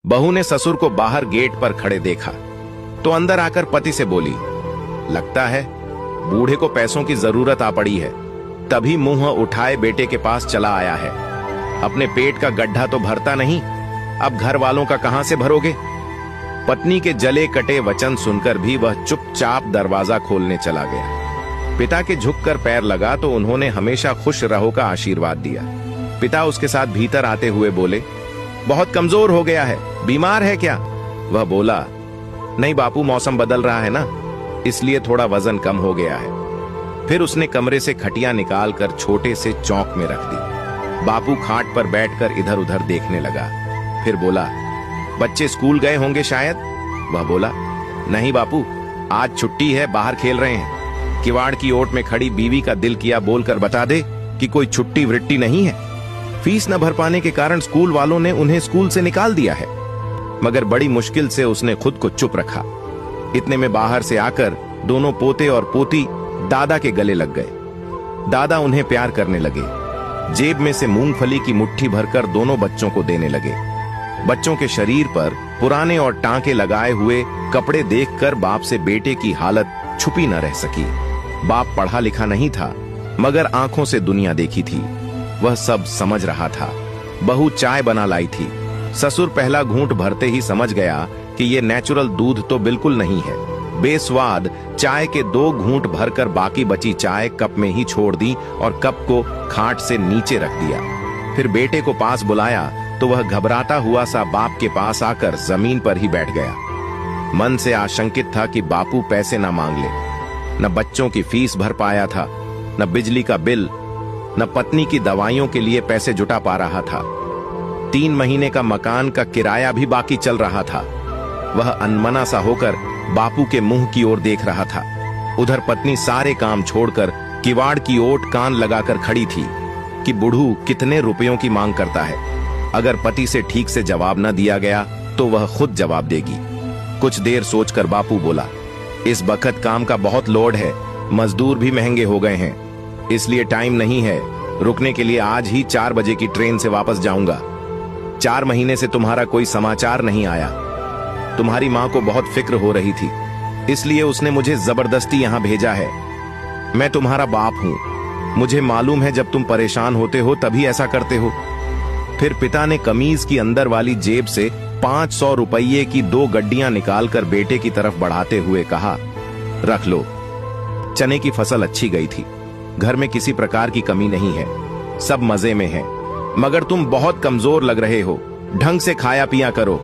बहू ने ससुर को बाहर गेट पर खड़े देखा तो अंदर आकर पति से बोली, लगता है बूढ़े को पैसों की जरूरत आ पड़ी है। तभी मुंह उठाए बेटे के पास चला आया है। अपने पेट का गड्ढा तो भरता नहीं, अब घर वालों का कहां से भरोगे। पत्नी के जले कटे वचन सुनकर भी वह चुपचाप दरवाजा खोलने चला गया। पिता के झुककर पैर लगा तो उन्होंने हमेशा खुश रहो का आशीर्वाद दिया। पिता उसके साथ भीतर आते हुए बोले, बहुत कमजोर हो गया है, बीमार है क्या? वह बोला, नहीं बापू, मौसम बदल रहा है ना, इसलिए थोड़ा वजन कम हो गया है। फिर उसने कमरे से खटिया निकालकर छोटे से चौक में रख दी। बापू खाट पर बैठकर इधर उधर देखने लगा। फिर बोला, बच्चे स्कूल गए होंगे शायद? वह बोला, नहीं बापू, आज छुट्टी है, बाहर खेल रहे हैं। किवाड़ की ओट में खड़ी बीवी का दिल किया बोलकर बता दे कि कोई छुट्टी वृट्टी नहीं है। फीस न भर पाने के कारण स्कूल वालों ने उन्हें स्कूल से निकाल दिया है। मगर बड़ी मुश्किल से उसने खुद को चुप रखा। इतने में बाहर से आकर दोनों पोते और पोती दादा के गले लग गए। दादा उन्हें प्यार करने लगे। जेब में से मूंगफली की मुट्ठी भरकर दोनों बच्चों को देने लगे। बच्चों के शरीर पर पुराने और टांके लगाए हुए कपड़े देखकर बाप से बेटे की हालत छुपी न रह सकी। बाप पढ़ा लिखा नहीं था, मगर आंखों से दुनिया देखी थी। वह सब समझ रहा था। बहू चाय बना लाई थी। ससुर पहला घूंट भरते ही समझ गया कि ये नेचुरल दूध तो बिल्कुल नहीं है। बेस्वाद चाय के 2 घूंट भरकर बाकी बची चाय कप में ही छोड़ दी और कप को खाट से नीचे रख दिया। फिर बेटे को पास बुलाया तो वह घबराता हुआ सा बाप के पास आकर जमीन पर ही बैठ गया। मन से आशंकित था कि बापू पैसे न मांग ले। न बच्चों की फीस भर पाया था, न बिजली का बिल, न पत्नी की दवाइयों के लिए पैसे जुटा पा रहा था। 3 महीने का मकान का किराया भी बाकी चल रहा था। वह अनमना सा होकर बापू के मुंह की ओर देख रहा था। उधर पत्नी सारे काम छोड़कर किवाड़ की ओट कान लगाकर खड़ी थी कि बुढ़ू कितने रुपयों की मांग करता है। अगर पति से ठीक से जवाब न दिया गया तो वह खुद जवाब देगी। कुछ देर सोचकर बापू बोला, इस बखत काम का बहुत लोड है, मजदूर भी महंगे हो गए हैं, इसलिए टाइम नहीं है। रुकने के लिए आज ही 4 बजे की ट्रेन से वापस जाऊंगा। 4 महीने से तुम्हारा कोई समाचार नहीं आया। तुम्हारी मां को बहुत फिक्र हो रही थी, इसलिए उसने मुझे जबरदस्ती यहां भेजा है। मैं तुम्हारा बाप हूं, मुझे मालूम है जब तुम परेशान होते हो तभी ऐसा करते हो। फिर पिता ने कमीज की अंदर वाली जेब से 500 रुपये की 2 गड्डियां निकालकर बेटे की तरफ बढ़ाते हुए कहा, रख लो। चने की फसल अच्छी गई थी, घर में किसी प्रकार की कमी नहीं है, सब मजे में है। मगर तुम बहुत कमजोर लग रहे हो, ढंग से खाया पिया करो।